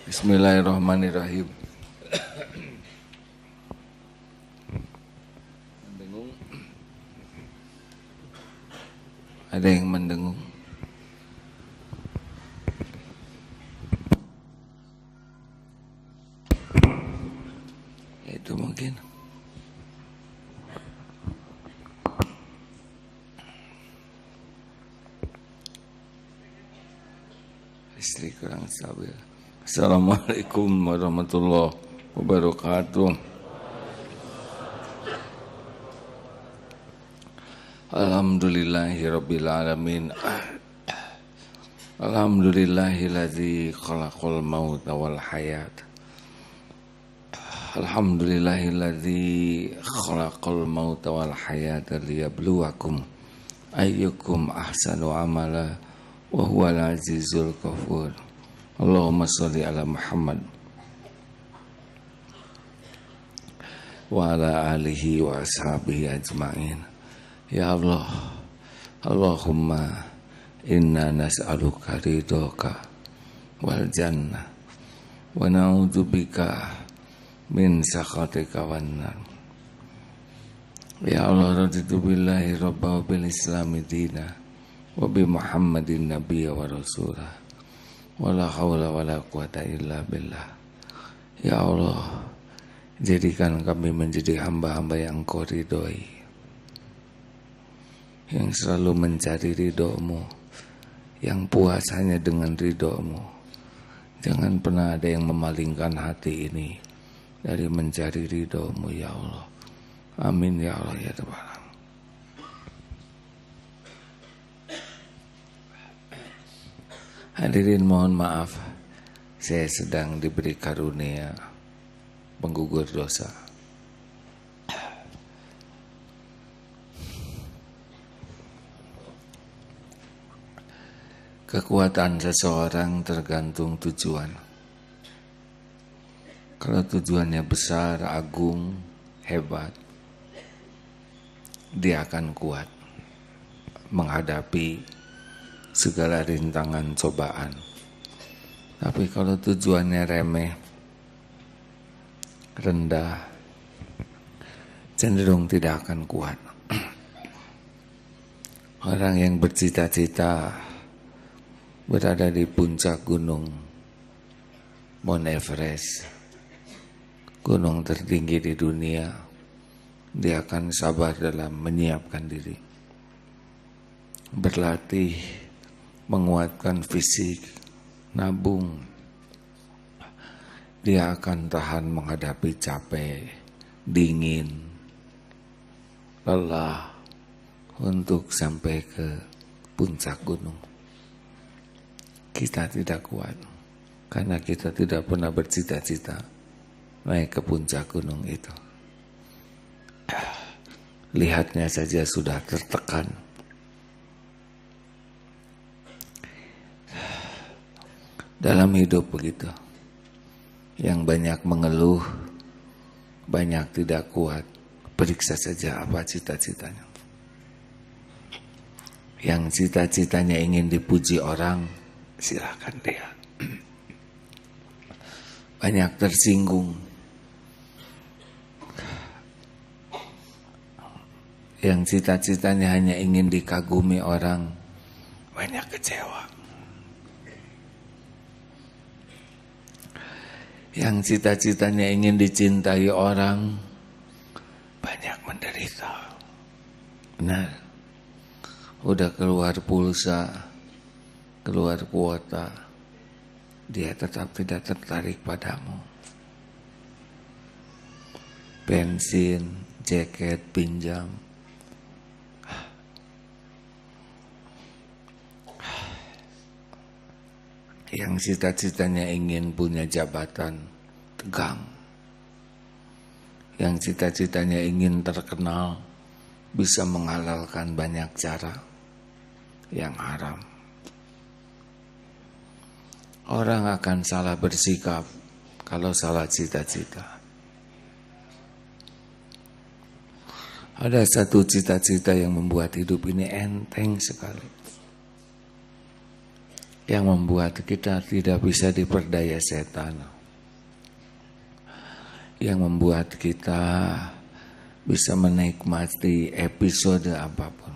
Bismillahirrahmanirrahim. Mendengung. Ada yang mendengung. Itu mungkin. Istri kurang stabil. Assalamualaikum warahmatullahi wabarakatuh. Alhamdulillahirabbil alamin. Alhamdulillahilladzi khalaqal mauta wal hayat. Alhamdulillahilladzi khalaqal mauta wal hayata liyabluwakum ayyukum ahsanu amala wa huwal azizul ghafur. Allahumma sholli ala Muhammad wa ala alihi wa ashabihi ajma'in. Ya Allah, Allahumma inna nas'aluka ridhoka wal jannah wa na'udzubika min sakhatika wan nar. Ya Allah, raditu billahi rabba wa bil islami dina wa bi Muhammadin nabiyya wa rasulah. Wala haula wala quwata illa billah. Ya Allah, jadikan kami menjadi hamba-hamba yang Kau ridhoi, yang selalu mencari ridho-Mu, yang puas hanya dengan ridho-Mu. Jangan pernah ada yang memalingkan hati ini dari mencari ridho-Mu, ya Allah. Amin ya Allah ya Rabbal. Hadirin, mohon maaf, saya sedang diberi karunia penggugur dosa. Kekuatan seseorang tergantung tujuan. Kalau tujuannya besar, agung, hebat, dia akan kuat menghadapi segala rintangan cobaan. Tapi kalau tujuannya remeh, rendah, cenderung tidak akan kuat. Orang yang bercita-cita berada di puncak gunung Mount Everest, gunung tertinggi di dunia, dia akan sabar dalam menyiapkan diri, berlatih, menguatkan fisik, nabung. Dia akan tahan menghadapi capek, dingin, lelah untuk sampai ke puncak gunung. Kita tidak kuat karena kita tidak pernah bercita-cita naik ke puncak gunung itu. Lihatnya saja sudah tertekan. Dalam hidup begitu, yang banyak mengeluh, banyak tidak kuat, periksa saja apa cita-citanya. Yang cita-citanya ingin dipuji orang, silakan dia. Banyak tersinggung. Yang cita-citanya hanya ingin dikagumi orang, banyak kecewa. Yang cita-citanya ingin dicintai orang, banyak menderita. Benar, udah keluar pulsa, keluar kuota, dia tetap tidak tertarik padamu. Bensin, jaket, pinjam. Yang cita-citanya ingin punya jabatan, tegang. Yang cita-citanya ingin terkenal, bisa menghalalkan banyak cara yang haram. Orang akan salah bersikap kalau salah cita-cita. Ada satu cita-cita yang membuat hidup ini enteng sekali. yang membuat kita tidak bisa diperdaya setan, yang membuat kita bisa menikmati episode apapun.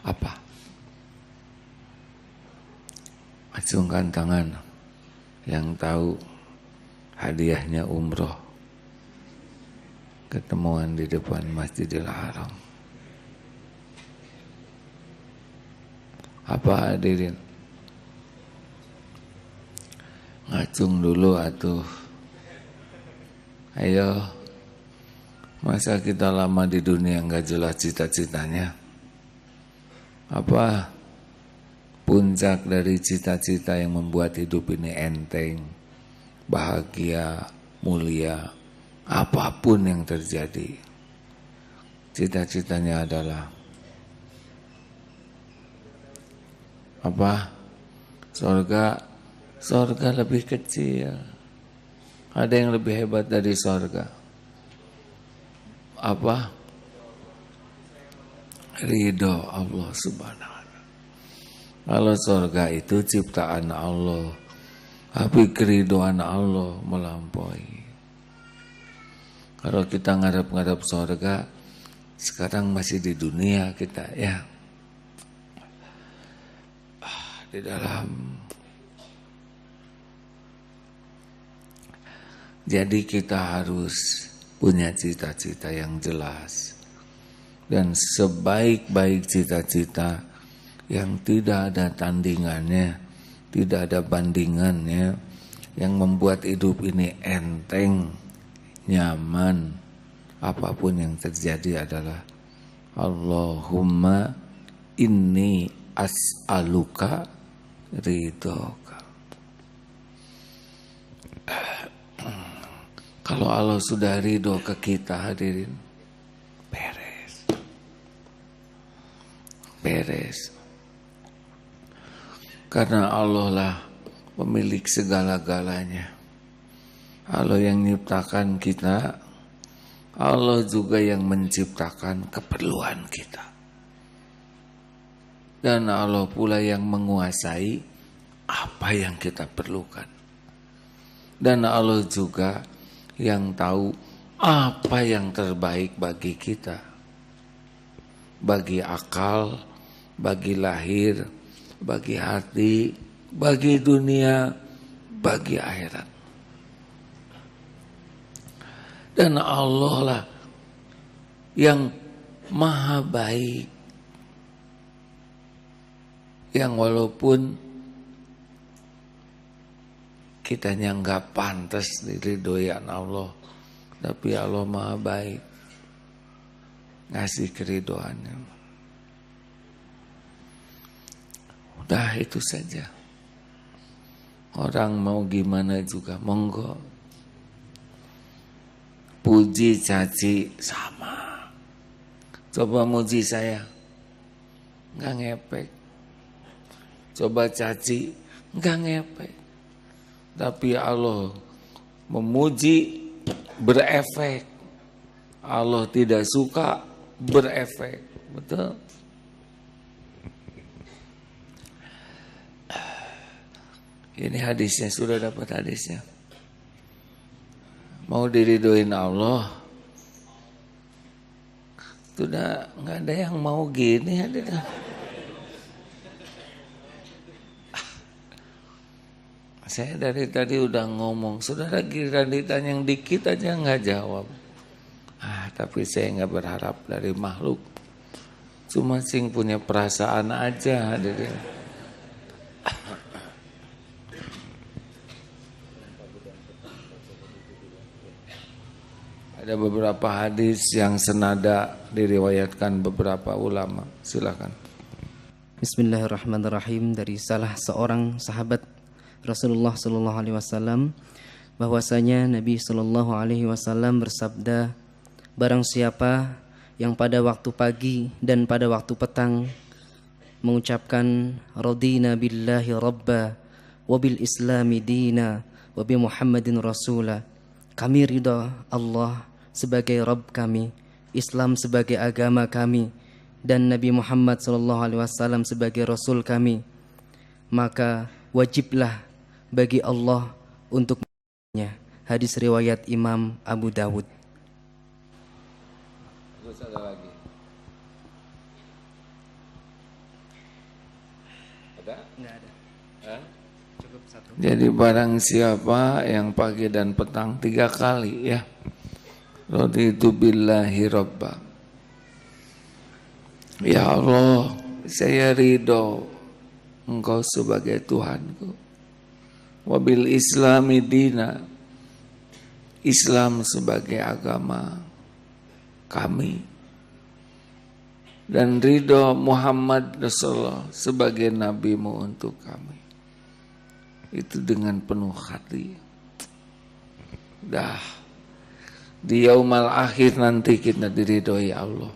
Apa? Acungkan tangan yang tahu hadiahnya umroh, ketemuan di depan Masjidil Haram. Apa hadirin? Ngacung dulu atuh. Ayo, masa kita lama di dunia nggak jelas cita-citanya? Apa puncak dari cita-cita yang membuat hidup ini enteng, bahagia, mulia, apapun yang terjadi? Cita-citanya adalah apa? Sorga lebih kecil. Ada yang lebih hebat dari sorga. Apa? Ridho Allah subhanahu wa ta'ala. Kalau sorga itu ciptaan Allah, tapi keridoan Allah melampaui. Kalau kita ngarep-ngarep sorga, sekarang masih di dunia kita ya. Di dalam. Jadi kita harus punya cita-cita yang jelas. Dan sebaik-baik cita-cita yang tidak ada tandingannya, tidak ada bandingannya, yang membuat hidup ini enteng, nyaman, apapun yang terjadi adalah Allahumma inni as'aluka ridhoka. Kalau Allah sudah ridho ke kita, hadirin, beres. Karena Allah lah pemilik segala-galanya. Allah yang menciptakan kita, Allah juga yang menciptakan keperluan kita. Dan Allah pula yang menguasai apa yang kita perlukan. Dan Allah juga yang tahu apa yang terbaik bagi kita. Bagi akal, bagi lahir, bagi hati, bagi dunia, bagi akhirat. Dan Allah lah yang maha baik, yang walaupun kitanya nggak pantas diridhoian Allah, tapi Allah maha baik, ngasih keridoannya. Udah itu saja. Orang mau gimana juga monggo. Puji caci sama. Coba muji saya, nggak ngepek. Coba caci, nggak ngepek. Tapi Allah memuji berefek. Allah tidak suka berefek. Betul? Ini hadisnya, sudah dapat hadisnya. Mau diridhoin Allah, sudah nggak ada yang mau gini, hadirin. Saya dari tadi udah ngomong, saudara kira ditanya yang dikit aja nggak jawab. Tapi saya nggak berharap dari makhluk, cuma sing punya perasaan aja, hadirin. Ada beberapa hadis yang senada diriwayatkan beberapa ulama. Silakan. Bismillahirrahmanirrahim. Dari salah seorang sahabat Rasulullah sallallahu alaihi wasallam bahwasanya Nabi sallallahu alaihi wasallam bersabda, barang siapa yang pada waktu pagi dan pada waktu petang mengucapkan radina billahi rabba wa bil islami dina wa bi Muhammadin rasula, kami ridha Allah sebagai Rabb kami, Islam sebagai agama kami, dan Nabi Muhammad sallallahu alaihi wasallam sebagai rasul kami, maka wajiblah bagi Allah untuk menerimanya. Hadis riwayat Imam Abu Dawud. Terus ada lagi? Ada? Enggak ada. Hah? Cukup satu. Jadi barang siapa yang pagi dan petang 3 kali ya, raditu billahi rabba, ya Allah, saya ridho Engkau sebagai Tuhanku, wabil islami dina, Islam sebagai agama kami, dan ridho Muhammad Rasulullah sebagai nabimu untuk kami. Itu dengan penuh hati. Dah di yaumal akhir nanti kita diridhoi Allah.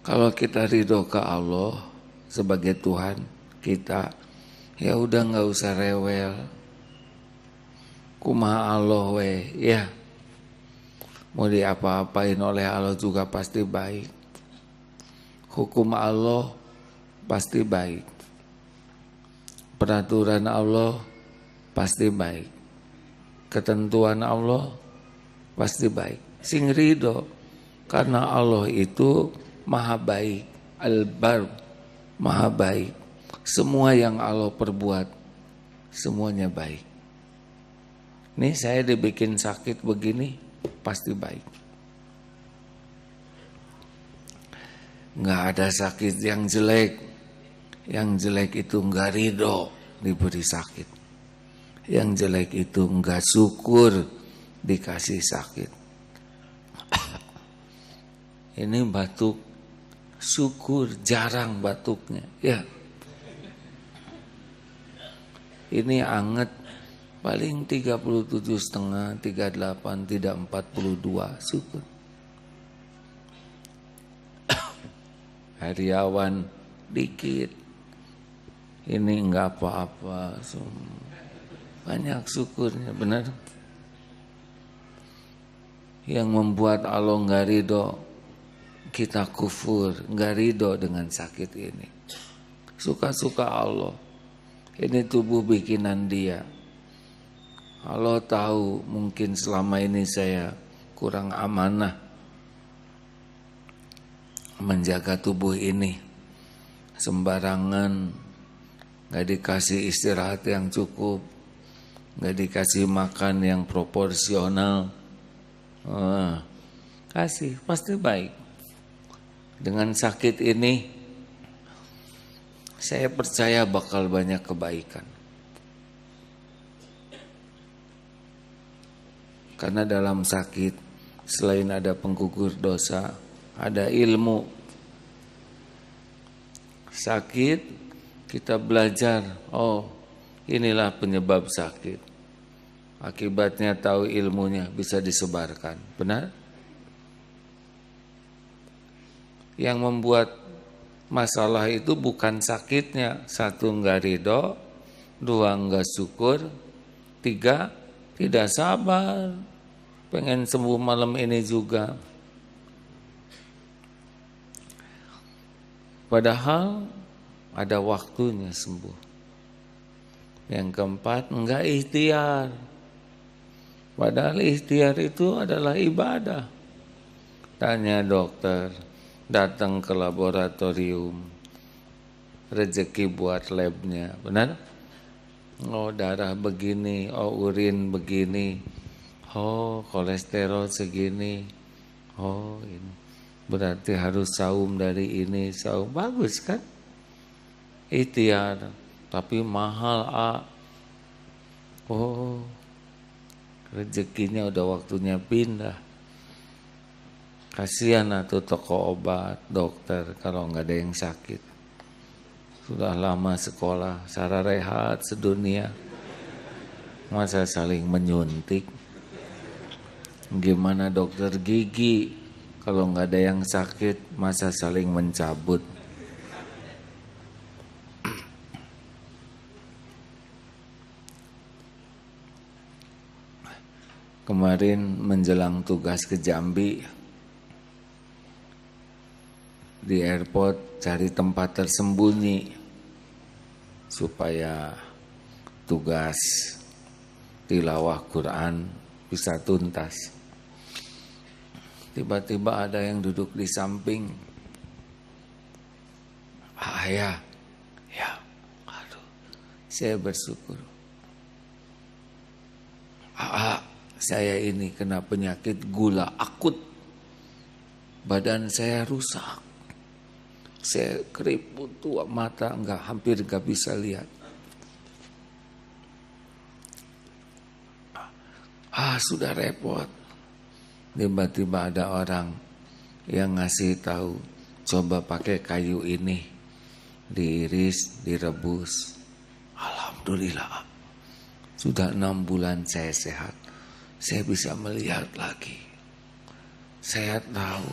Kalau kita ridho ke Allah sebagai Tuhan kita, ya udah nggak usah rewel. Kumaha Allah we, ya. Mau diapa-apain oleh Allah juga pasti baik. Hukum Allah pasti baik. Peraturan Allah pasti baik. Ketentuan Allah pasti baik. Sing ridho karena Allah itu maha baik, al-bar, maha baik. Semua yang Allah perbuat semuanya baik. Nih saya dibikin sakit begini pasti baik. Nggak ada sakit yang jelek. Yang jelek itu nggak ridho diberi sakit. Yang jelek itu nggak syukur dikasih sakit. Ini batuk syukur, jarang batuknya ya. Ini anget paling 37,5, 38, tidak 42, syukur. Hariawan dikit, ini enggak apa-apa, banyak syukurnya, benar. Yang membuat Allah enggak ridho, kita kufur, enggak ridho dengan sakit ini. Suka-suka Allah, ini tubuh bikinan Dia. Allah tahu mungkin selama ini saya kurang amanah menjaga tubuh ini, sembarangan, gak dikasih istirahat yang cukup, gak dikasih makan yang proporsional. Kasih, pasti baik. Dengan sakit ini saya percaya bakal banyak kebaikan. Karena dalam sakit selain ada penggugur dosa, ada ilmu. Sakit kita belajar, oh inilah penyebab sakit. Akibatnya tahu ilmunya, bisa disebarkan. Benar? Yang membuat masalah itu bukan sakitnya. 1, enggak ridho. 2, enggak syukur. 3, tidak sabar. Pengen sembuh malam ini juga. Padahal ada waktunya sembuh. Yang keempat, enggak ikhtiar. Padahal ikhtiar itu adalah ibadah. Tanya dokter, datang ke laboratorium, rezeki buat labnya, benar? Oh darah begini, oh urin begini, oh kolesterol segini, oh ini berarti harus saum dari ini, saum, bagus kan? Ikhtiar, tapi mahal oh rezekinya udah waktunya pindah. Kasihan atuh toko obat, dokter kalau nggak ada yang sakit. Sudah lama sekolah, sara rehat sedunia, masa saling menyuntik. Gimana dokter gigi, kalau nggak ada yang sakit, masa saling mencabut. Kemarin menjelang tugas ke Jambi, di airport cari tempat tersembunyi supaya tugas tilawah Quran bisa tuntas. Tiba-tiba ada yang duduk di samping. Ya, aduh, saya bersyukur. Saya ini kena penyakit gula akut. Badan saya rusak. Saya keriput tua, mata hampir nggak bisa lihat. Sudah repot. Tiba-tiba ada orang yang ngasih tahu, coba pakai kayu ini, diiris, direbus. Alhamdulillah, sudah 6 bulan saya sehat. Saya bisa melihat lagi. Saya tahu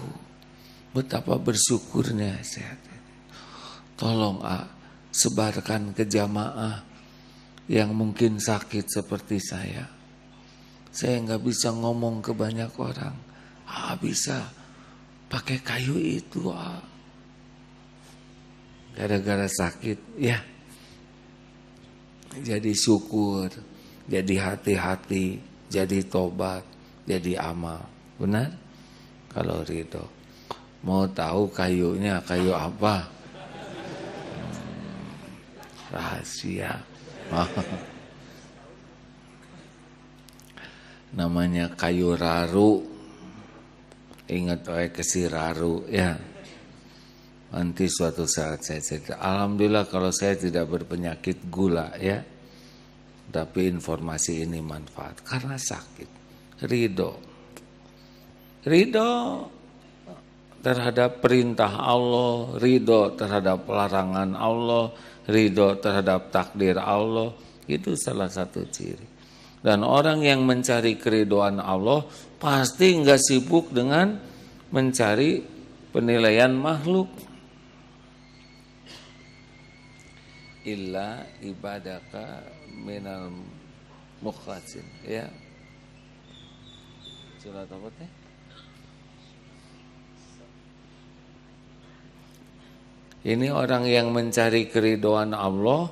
betapa bersyukurnya sehat. Tolong sebarkan ke jamaah yang mungkin sakit seperti saya. Saya nggak bisa ngomong ke banyak orang. Bisa pakai kayu itu. Gara-gara sakit, ya. Jadi syukur, jadi hati-hati, jadi tobat, jadi amal. Benar? Kalau ridho. Mau tahu kayunya kayu apa? Rahasia. Namanya kayu raru. Ingat kesi raru ya. Nanti suatu saat saya cerita. Alhamdulillah kalau saya tidak berpenyakit gula ya. Tapi informasi ini manfaat karena sakit. Ridho terhadap perintah Allah, ridho terhadap larangan Allah, ridho terhadap takdir Allah. Itu salah satu ciri. Dan orang yang mencari keridhaan Allah pasti enggak sibuk dengan mencari penilaian makhluk. Illa ibadaka minal mukhlasin. Ya. Surat apa teh? Ini orang yang mencari keridhaan Allah,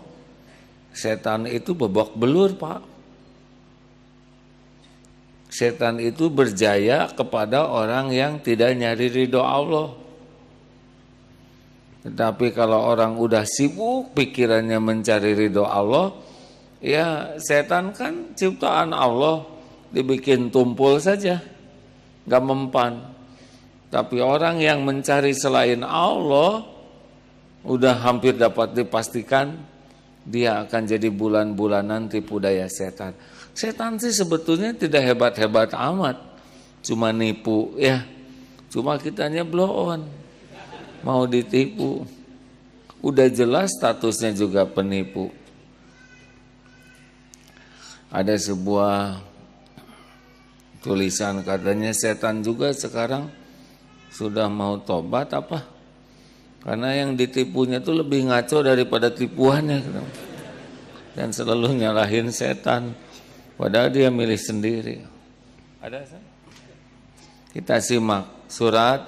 setan itu babak belur, Pak. Setan itu berjaya kepada orang yang tidak nyari ridho Allah. Tetapi kalau orang udah sibuk pikirannya mencari ridho Allah, ya setan kan ciptaan Allah, dibikin tumpul saja, gak mempan. Tapi orang yang mencari selain Allah, udah hampir dapat dipastikan dia akan jadi bulan-bulanan tipu daya setan. Setan sih sebetulnya tidak hebat-hebat amat, cuma nipu ya. Cuma kitanya blow on, mau ditipu. Udah jelas statusnya juga penipu. Ada sebuah tulisan katanya setan juga sekarang sudah mau tobat apa? Karena yang ditipunya itu lebih ngaco daripada tipuannya. Dan selalu nyalahin setan. Padahal dia milih sendiri. Ada saya? Kita simak surat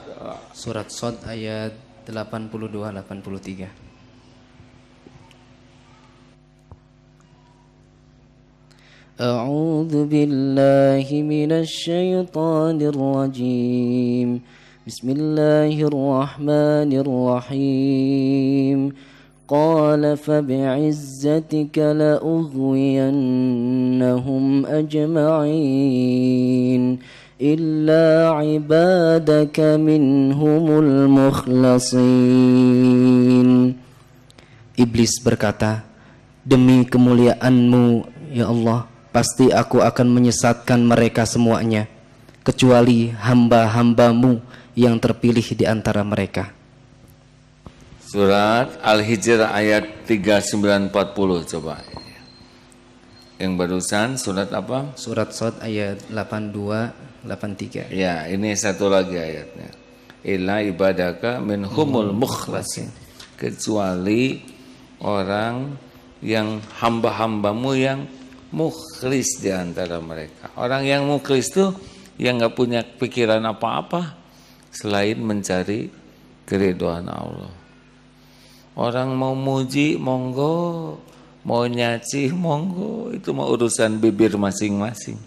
Shad ayat 82-83. A'udzu billahi minasy syaithanir rajim. Bismillahirrahmanirrahim. قال فبعزتك لأغوينهم أجمعين إلا عبادك منهم المخلصين. Iblis berkata, demi kemuliaan-Mu ya Allah, pasti aku akan menyesatkan mereka semuanya kecuali hamba-hamba-Mu yang terpilih di antara mereka. Surat Al-Hijr ayat 3940 coba. Yang barusan surat apa? Surat Shad ayat 82-83. Ya, ini satu lagi ayatnya. Illa ibadaka minhumul mukhlasin. Kecuali orang yang hamba-hambamu yang mukhlis di antara mereka. Orang yang mukhlis itu yang enggak punya pikiran apa-apa selain mencari Keridhaan Allah. Orang mau muji monggo, mau nyaci monggo, itu mah urusan bibir masing-masing.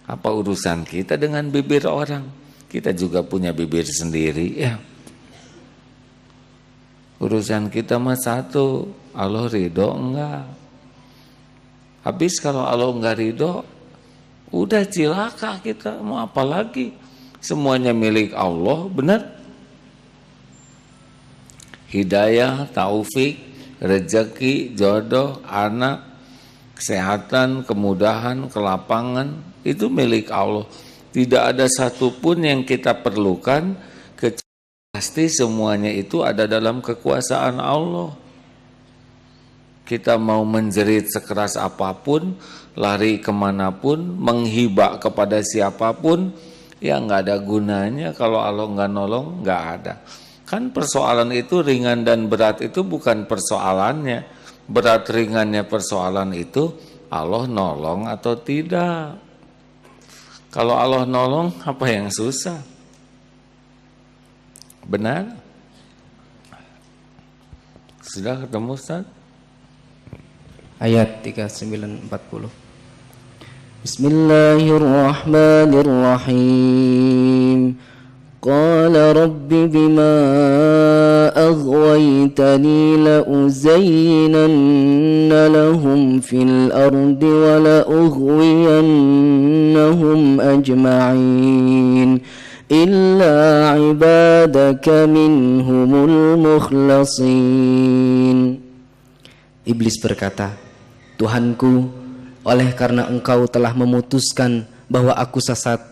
Apa urusan kita dengan bibir orang? Kita juga punya bibir sendiri ya. Urusan kita mah satu, Allah ridho enggak. Habis kalau Allah enggak ridho, udah cilaka kita, mau apa lagi? Semuanya milik Allah, benar? Hidayah, taufik, rezeki, jodoh, anak, kesehatan, kemudahan, kelapangan, itu milik Allah. Tidak ada satupun yang kita perlukan, pasti semuanya itu ada dalam kekuasaan Allah. Kita mau menjerit sekeras apapun, lari kemanapun, menghibah kepada siapapun, ya nggak ada gunanya kalau Allah nggak nolong, nggak ada. Kan persoalan itu ringan dan berat itu bukan persoalannya. Berat ringannya persoalan itu Allah nolong atau tidak. Kalau Allah nolong, apa yang susah? Benar? Sudah ketemu Ustaz? Ayat 39-40. Bismillahirrahmanirrahim. Qala rabbi bima aghwaytani la uzayyinanna lahum fil ardi wa la ughwiyannahum ajma'in illa ibadaka minhumul mukhlasin. Iblis berkata, Tuhanku, oleh karena engkau telah memutuskan bahwa aku sesat,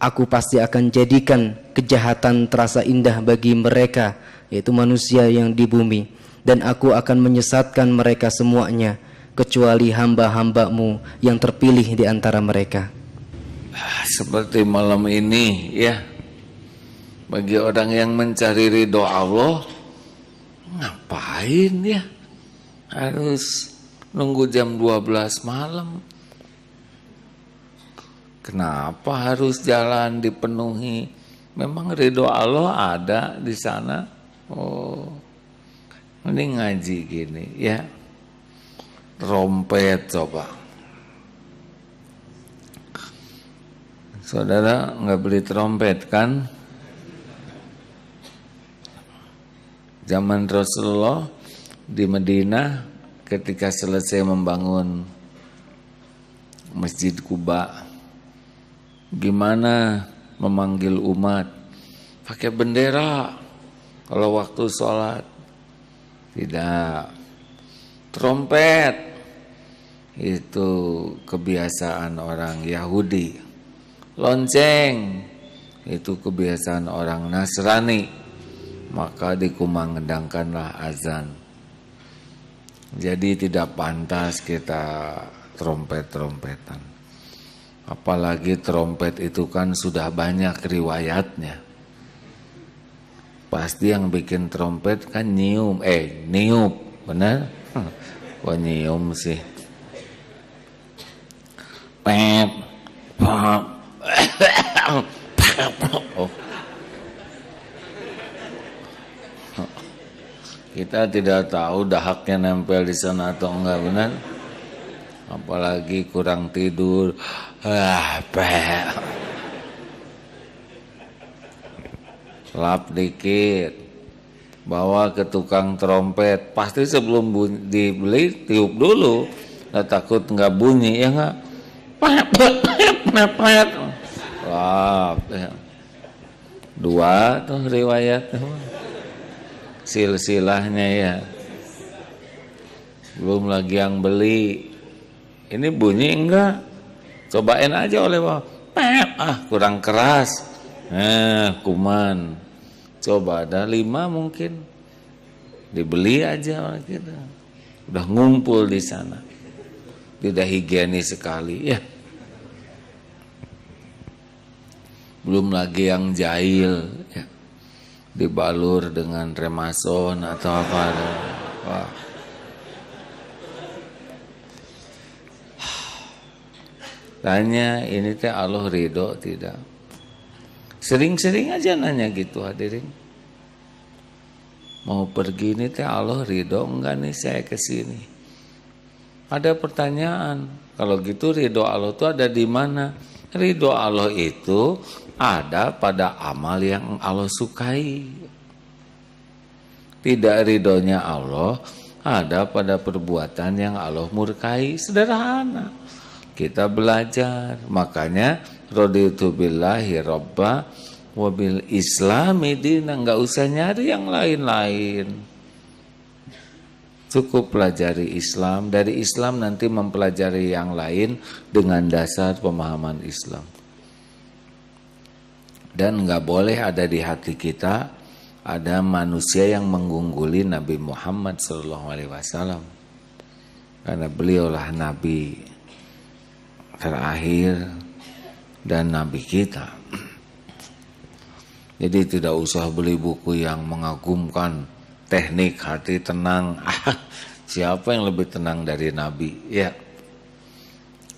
aku pasti akan jadikan kejahatan terasa indah bagi mereka, yaitu manusia yang di bumi, dan aku akan menyesatkan mereka semuanya, kecuali hamba-hambamu yang terpilih di antara mereka. Seperti malam ini ya, bagi orang yang mencari ridho Allah, ngapain ya harus nunggu jam 12 malam? Kenapa harus jalan dipenuhi? Memang ridho Allah ada di sana. Oh, ini ngaji gini ya. Trompet coba. Saudara nggak beli trompet kan? Zaman Rasulullah di Madinah ketika selesai membangun Masjid Quba, gimana memanggil umat? Pakai bendera kalau waktu sholat. Tidak. Trompet itu kebiasaan orang Yahudi. Lonceng itu kebiasaan orang Nasrani. Maka dikumandangkanlah azan. Jadi tidak pantas kita trompet-trompetan. Apalagi trompet itu kan sudah banyak riwayatnya. Pasti yang bikin trompet kan niup, benar? Wah nyium sih. Pep, pop. Oh. Kita tidak tahu dahaknya nempel di sana atau enggak, benar? Apalagi kurang tidur. Lap dikit, bawa ke tukang trompet. Pasti sebelum dibeli tiup dulu. Nggak takut nggak bunyi ya nggak? Lap. Dua tuh riwayat. Silsilahnya ya. Belum lagi yang beli. Ini bunyi enggak? Cobain aja oleh bawah. Kurang keras. Kuman. Coba ada 5 mungkin. Dibeli aja oleh kita. Udah ngumpul di sana. Tidak higienis sekali ya. Belum lagi yang jahil ya. Dibalur dengan remason atau apa. Wah. Tanya ini teh Allah ridho tidak? Sering-sering aja nanya gitu hadirin. mau pergi ini teh Allah ridho enggak nih saya ke sini? Ada pertanyaan. Kalau gitu ridho Allah itu ada di mana? Ridho Allah itu ada pada amal yang Allah sukai. Tidak ridhonya Allah ada pada perbuatan yang Allah murkai. Sederhana. Kita belajar. Makanya raditu billahi robba wabil islami dina. Enggak usah nyari yang lain-lain. Cukup pelajari Islam. Dari Islam nanti mempelajari yang lain dengan dasar pemahaman Islam. Dan enggak boleh ada di hati kita ada manusia yang mengungguli Nabi Muhammad SAW. Karena beliaulah Nabi terakhir dan Nabi kita. Jadi tidak usah beli buku yang mengagumkan. Teknik hati tenang. Siapa yang lebih tenang dari Nabi? Ya.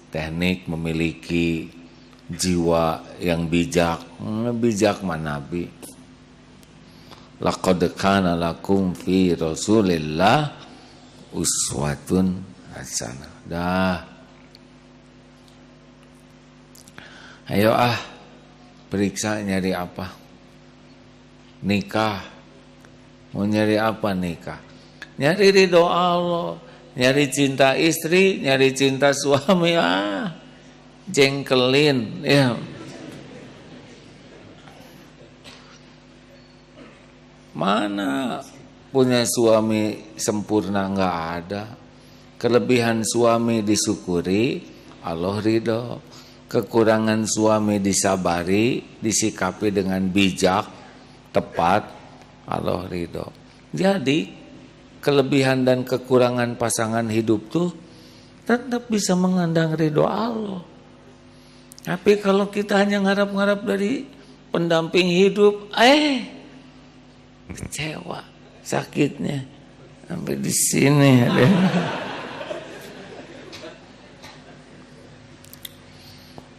Teknik memiliki jiwa yang bijak. Bijak mana Nabi? Laqad kana lakum fi Rasulillah uswatun hasanah. Dah. Ayo periksa nyari apa? Nikah. Mau nyari apa nikah? Nyari ridho Allah, nyari cinta istri, nyari cinta suami, jengkelin, ya. Mana punya suami sempurna, nggak ada. Kelebihan suami disyukuri, Allah ridho. Kekurangan suami disabari, disikapi dengan bijak, tepat, Allah ridho. Jadi kelebihan dan kekurangan pasangan hidup tuh tetap bisa mengandang ridho Allah. Tapi kalau kita hanya ngarap-ngarap dari pendamping hidup, kecewa, sakitnya sampai di sini.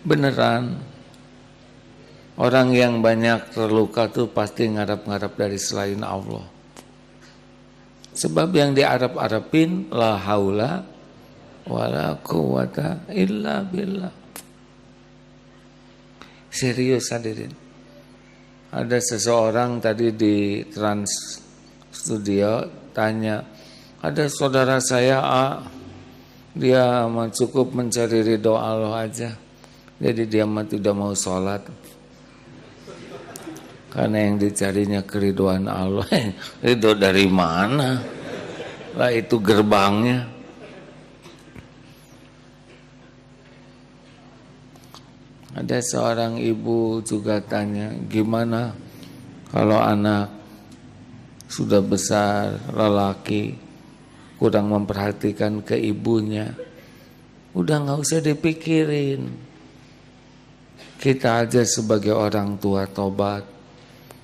Beneran. Orang yang banyak terluka tuh pasti ngarap-ngarap dari selain Allah. Sebab yang diarap-arapin la haula wala quwata illa billah. Serius hadirin. Ada seseorang tadi di Trans Studio tanya, ada saudara saya dia cukup mencari ridho Allah aja. Jadi dia tidak mau sholat. Karena yang dicarinya keriduan Allah. Ridho dari mana? Lah itu gerbangnya. Ada seorang ibu juga tanya, gimana kalau anak sudah besar, lelaki, kurang memperhatikan ke ibunya? Udah gak usah dipikirin. Kita aja sebagai orang tua tobat.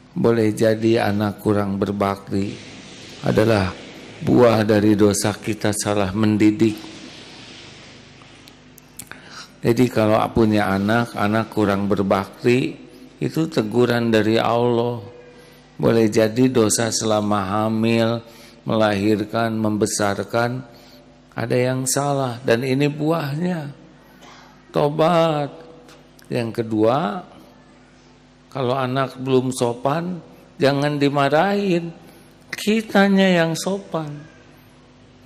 Boleh jadi anak kurang berbakti adalah buah dari dosa kita salah mendidik. Jadi kalau punya anak kurang berbakti, itu teguran dari Allah. Boleh jadi dosa selama hamil, melahirkan, membesarkan, ada yang salah. Dan ini buahnya. Tobat. Yang kedua, kalau anak belum sopan, jangan dimarahin. Kitanya yang sopan.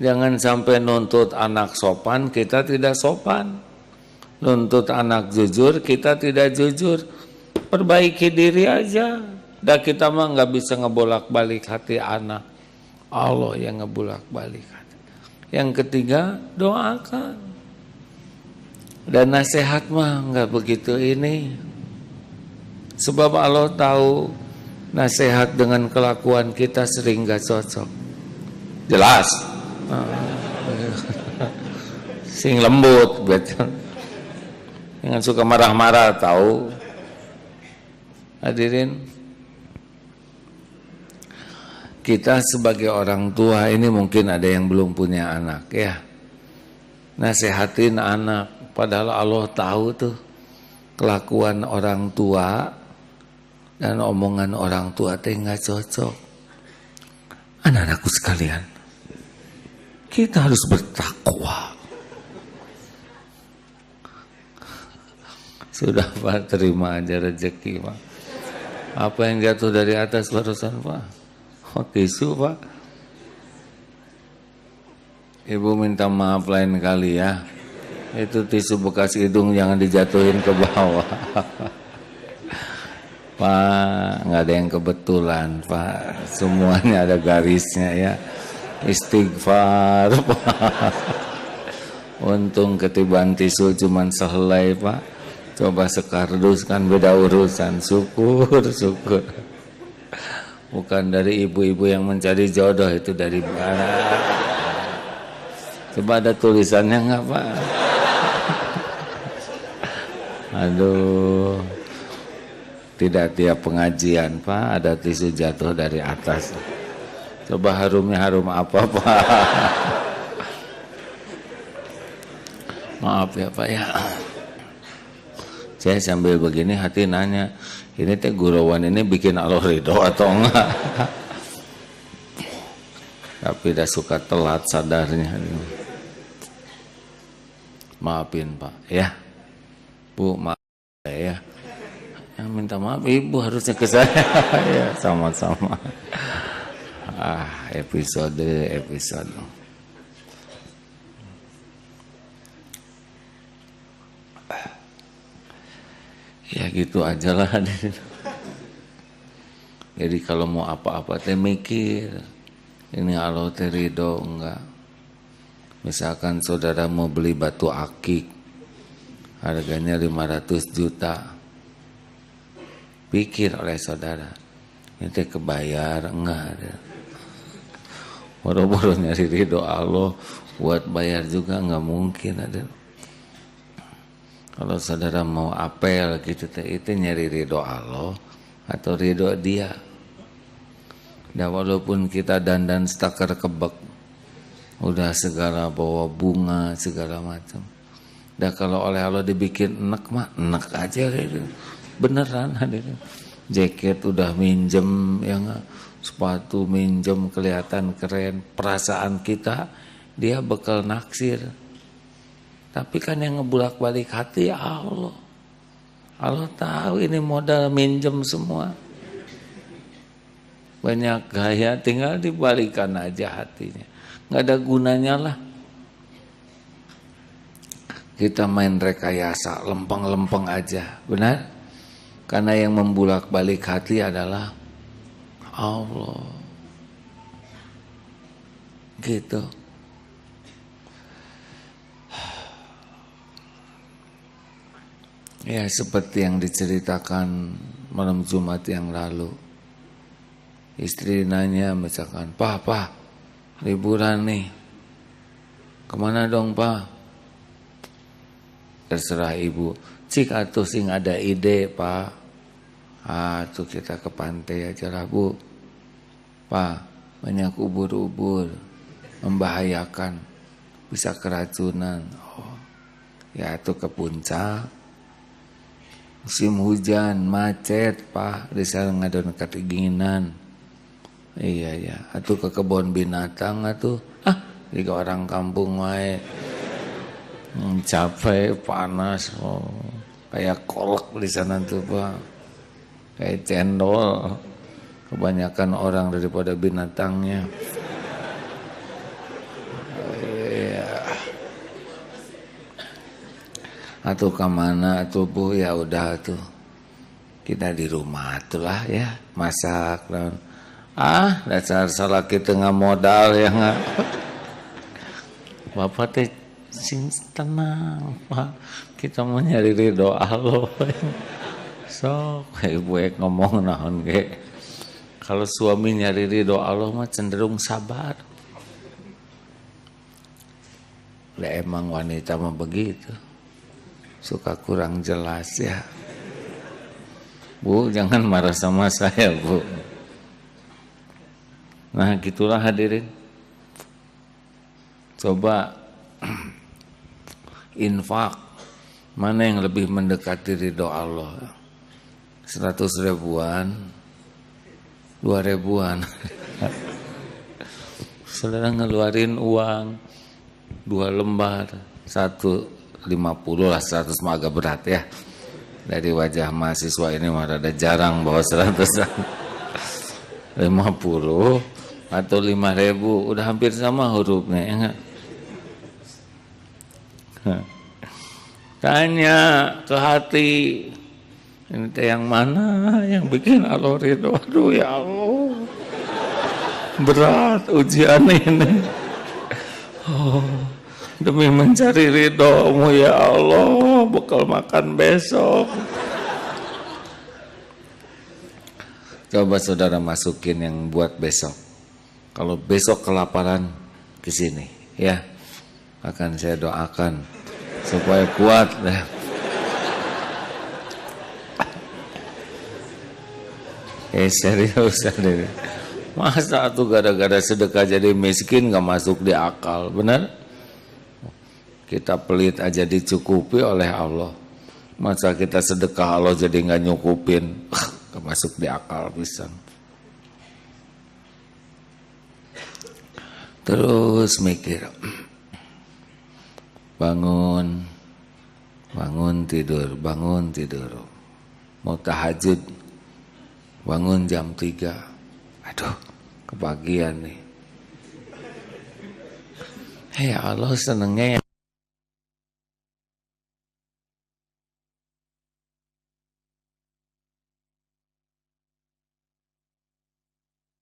Jangan sampai nuntut anak sopan, kita tidak sopan. Nuntut anak jujur, kita tidak jujur. Perbaiki diri aja. Dan kita mah nggak bisa ngebolak-balik hati anak. Allah yang ngebolak-balik hati. Yang ketiga, doakan. Dan nasihat mah nggak begitu ini. Sebab Allah tahu nasihat dengan kelakuan kita sering gak cocok. Jelas. Sing lembut, jangan suka marah-marah, tahu. Hadirin, kita sebagai orang tua ini mungkin ada yang belum punya anak ya. Nasihatin anak, padahal Allah tahu tuh kelakuan orang tua dan omongan orang tua teh nggak cocok. Anak-anakku sekalian, kita harus bertakwa. Sudah Pak, terima aja rezeki Pak. Apa yang jatuh dari atas barusan Pak? Oh, tisu Pak. Ibu minta maaf lain kali ya. Itu tisu bekas hidung jangan dijatuhin ke bawah. Pak, nggak ada yang kebetulan Pak. Semuanya ada garisnya ya. Istighfar Pak. Untung ketiban tisu cuman sehelai Pak. Coba sekardus kan beda urusan. Syukur. Bukan dari ibu-ibu yang mencari jodoh, itu dari mana? Coba ada tulisannya nggak Pak? Aduh, tidak tiap pengajian Pak ada tisu jatuh dari atas. Coba harumnya harum apa Pak? Maaf ya Pak ya. Saya sambil begini hati nanya, ini teh gurauan ini bikin Allah ridho atau enggak? Tapi dah suka telat sadarnya. Maafin Pak ya. Bu, maaf ya. Yang minta maaf ibu harusnya ke saya. Ya, sama-sama. Episode. Ya gitu aja lah. Jadi kalau mau apa-apa teh mikir, ini Allah teh ridho enggak. Misalkan saudara mau beli batu akik, harganya 500 juta. Pikir oleh saudara, ini teh kebayar enggak ada. Boro-boro nyari ridho Allah, buat bayar juga enggak mungkin ada. Kalau saudara mau apel gitu teh, itu nyari ridho Allah atau ridho dia. Dan walaupun kita dandan stakar kebek, udah segala bawa bunga segala macam. Dan kalau oleh Allah dibikin enak mah enak aja gitu. Beneran hadirin. Jaket udah minjem ya enggak, sepatu minjem kelihatan keren, perasaan kita dia bekal naksir. Tapi kan yang ngebulak-balik hati ya Allah. Allah tahu ini modal minjem semua. Banyak gaya, tinggal dibalikan aja hatinya. Nggak ada gunanya lah. Kita main rekayasa, lempeng-lempeng aja. Benar? Karena yang membulak-balik hati adalah Allah. Gitu. Ya seperti yang diceritakan malam Jumat yang lalu. Istri nanya misalkan, Pak, liburan nih. Kemana dong Pak? Terserah ibu. Cik atuh sing ada ide Pak. Tuh kita ke pantai aja lah Bu. Pak, banyak ubur-ubur. Membahayakan. Bisa keracunan. Oh, ya tuh ke puncak. Musim hujan, macet Pak. Di sana ngadon ketingginan. Iya. Atuh ke kebun binatang atuh. Jika orang kampung wae. Capek, panas. Oh, kayak kolak di sana tuh Pak. Kayak cendol. Kebanyakan orang daripada binatangnya. Atau kemana tuh Bu, ya udah tuh kita di rumah tuh lah ya, masak dan dasar salah kita nggak modal ya nggak. Bapak teh sing tenang Pak, kita mau nyari ridho Allah. Sok ibu ngomong naon ge. Kalau suami nyari ridho Allah mah cenderung sabar. Lah emang wanita mah begitu. Suka kurang jelas ya. Bu, jangan marah sama saya Bu. Nah gitulah hadirin. Coba infak, mana yang lebih mendekati ridho Allah? 100 ribuan, 2 ribuan. Saudara ngeluarin uang 2 lembar, 150 lah, 100 mah agak berat ya. Dari wajah mahasiswa ini mah ada jarang bawa 100. 50 atau 5.000 udah hampir sama hurufnya ya enggak? Tanya ke hati, ini teh yang mana yang bikin Allah ridho? Aduh ya Allah, berat ujian ini. Oh, demi mencari ridho-Mu ya Allah, bekal makan besok. Coba saudara masukin yang buat besok. Kalau besok kelaparan, ke sini ya. Akan saya doakan supaya kuat. Serius. Masa tuh gara-gara sedekah jadi miskin gak masuk di akal, benar? Kita pelit aja dicukupi oleh Allah. Masa kita sedekah Allah jadi gak nyukupin, gak masuk di akal pisan. Terus mikir, bangun tidur, mau tahajud, bangun jam 3, aduh kebagian nih. Hei Allah senengnya yang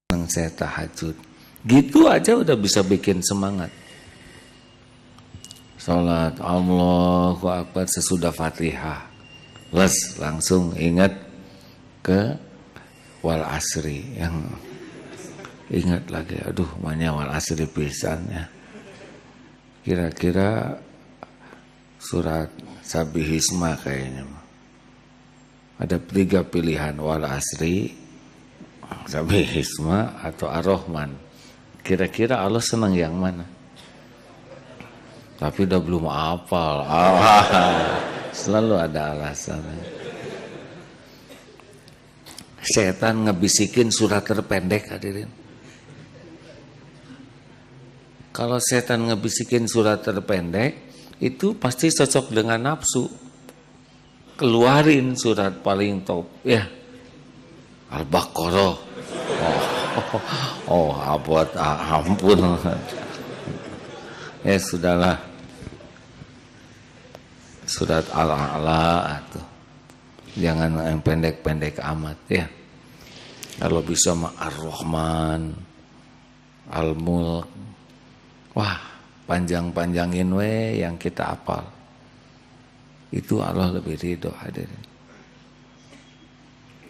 seneng saya tahajud, gitu aja udah bisa bikin semangat. Salat Allahu Akbar sesudah Fatihah, langsung ingat ke wal asri, yang ingat lagi, aduh manya wal asri pisan ya. Kira-kira surat Sabihisma kayaknya. Ada 3 pilihan, wal asri, Sabihisma atau Ar-Rahman. Kira-kira Allah senang yang mana? Tapi udah belum hafal. Selalu ada alasan. Setan ngebisikin surat terpendek, hadirin. Kalau setan ngebisikin surat terpendek, itu pasti cocok dengan nafsu. Keluarin surat paling top, ya. Al-Baqarah. Ampun. Ya sudahlah. Surat Al-A'la atau jangan yang pendek-pendek amat ya. Kalau bisa mah Ar-Rahman, Al-Mulk. Wah, panjang-panjangin we yang kita hafal. Itu Allah lebih ridho, hadirin.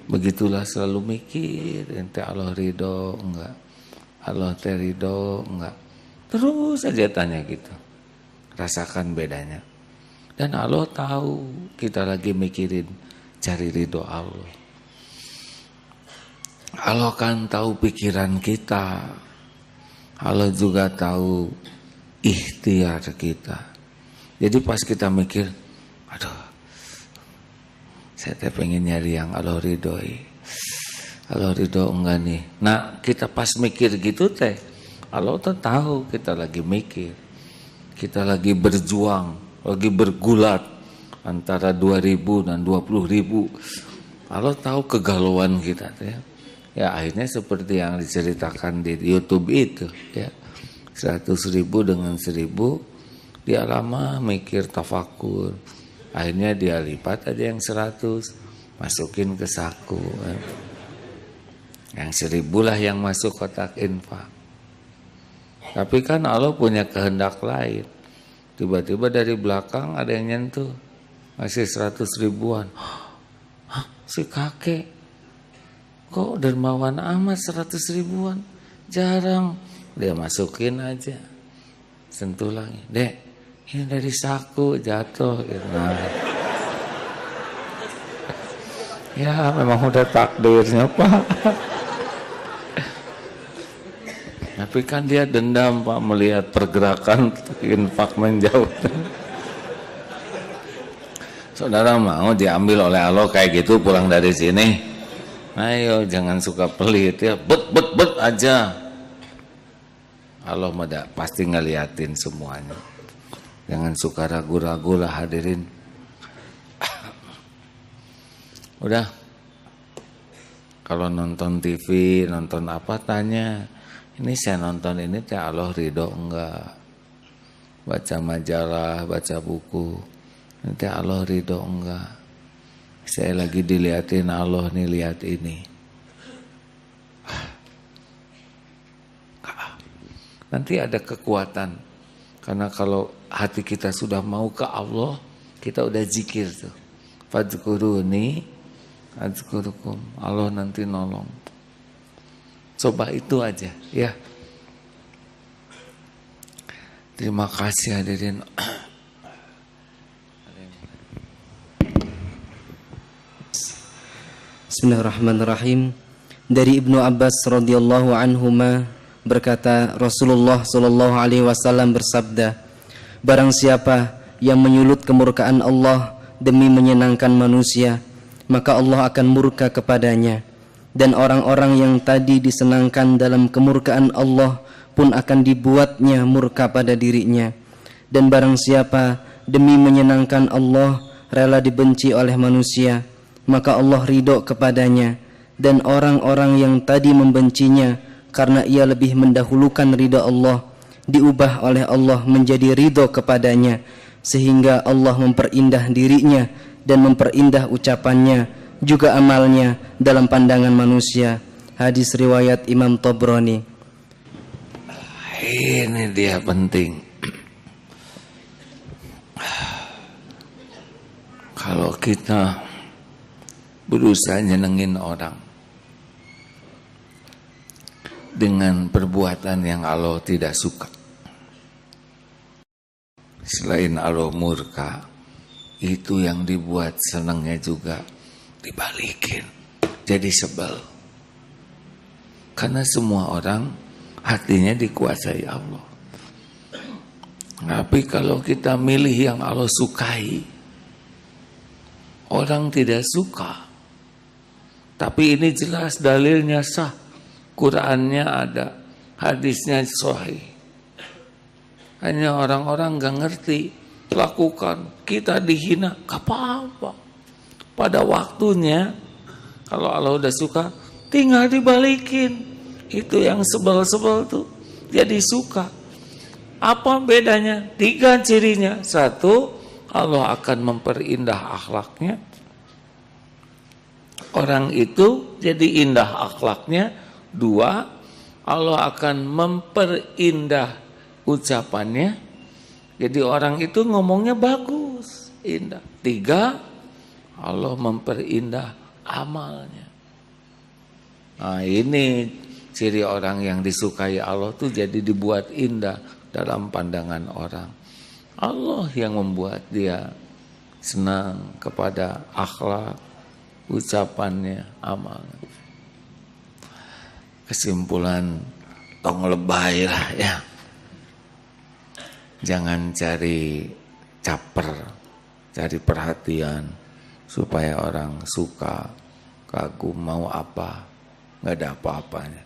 Begitulah selalu mikir, ente Allah ridho enggak? Allah teh ridho enggak? Terus aja tanya gitu. Rasakan bedanya. Dan Allah tahu kita lagi mikirin cari ridho Allah. Allah kan tahu pikiran kita. Allah juga tahu ikhtiar kita. Jadi pas kita mikir, aduh, saya teh pengen nyari yang Allah ridhoi. Allah ridho enggak nih? Nah, kita pas mikir gitu teh, Allah tuh tahu kita lagi mikir. Kita lagi berjuang. Lagi bergulat antara 2.000 dan 20.000. Allah tahu kegalauan kita ya. Ya akhirnya seperti yang diceritakan di YouTube itu ya. 100.000 dengan 1.000 dia lama mikir tafakur. Akhirnya dia lipat aja yang 100 masukin ke saku. Ya. Yang 1.000 lah yang masuk kotak infak. Tapi kan Allah punya kehendak lain. Tiba-tiba dari belakang ada yang nyentuh, masih 100.000-an. Hah, si kakek kok dermawan amat 100.000-an? Jarang. Dia masukin aja, sentuh lagi. Dek, ini dari saku jatuh. Nah. Ya memang udah takdirnya Pak. Tapi kan dia dendam Pak melihat pergerakan infak menjauh. Saudara mau diambil oleh Allah kayak gitu pulang dari sini? Ayo jangan suka pelit ya, bet aja. Allah pasti ngeliatin semuanya. Jangan suka ragu-ragu lah hadirin. Udah, kalau nonton TV, nonton apa tanya, ini saya nonton ini teh Allah ridho enggak? Baca majalah, baca buku, ini teh Allah ridho enggak? Saya lagi diliatin Allah nih, lihat ini. Nanti ada kekuatan. Karena kalau hati kita sudah mau ke Allah, kita udah zikir tuh. Fadhkuruni adzkurukum. Allah nanti nolong. Coba itu aja ya. Terima kasih hadirin. Bismillahirrahmanirrahim. Dari Ibnu Abbas radhiyallahu anhuma berkata, Rasulullah sallallahu alaihi wasallam bersabda, barang siapa yang menyulut kemurkaan Allah demi menyenangkan manusia, maka Allah akan murka kepadanya, dan orang-orang yang tadi disenangkan dalam kemurkaan Allah pun akan dibuatnya murka pada dirinya. Dan barang siapa demi menyenangkan Allah rela dibenci oleh manusia, maka Allah ridho kepadanya, dan orang-orang yang tadi membencinya karena ia lebih mendahulukan ridha Allah, diubah oleh Allah menjadi ridho kepadanya, sehingga Allah memperindah dirinya dan memperindah ucapannya, juga amalnya dalam pandangan manusia. Hadis riwayat Imam Tabrani. Ini dia penting. Kalau kita berusaha nyenengin orang dengan perbuatan yang Allah tidak suka, selain Allah murka, itu yang dibuat senangnya juga dibalikin, jadi sebel. Karena semua orang hatinya dikuasai Allah. Tapi kalau kita milih yang Allah sukai, orang tidak suka. Tapi ini jelas dalilnya sah. Qurannya ada, hadisnya sahih. Hanya orang-orang gak ngerti, lakukan. Kita dihina, gak apa-apa. Pada waktunya, kalau Allah udah suka, tinggal dibalikin. Itu yang sebel-sebel tuh, jadi suka. Apa bedanya? 3 cirinya. 1, Allah akan memperindah akhlaknya. Orang itu jadi indah akhlaknya. 2, Allah akan memperindah ucapannya. Jadi orang itu ngomongnya bagus, indah. 3, Allah memperindah amalnya. Nah ini ciri orang yang disukai Allah tuh jadi dibuat indah dalam pandangan orang. Allah yang membuat dia senang kepada akhlak, ucapannya, amalnya. Kesimpulan, tong lebay lah ya. Jangan cari caper, cari perhatian supaya orang suka, kagum, mau apa, nggak ada apa-apanya.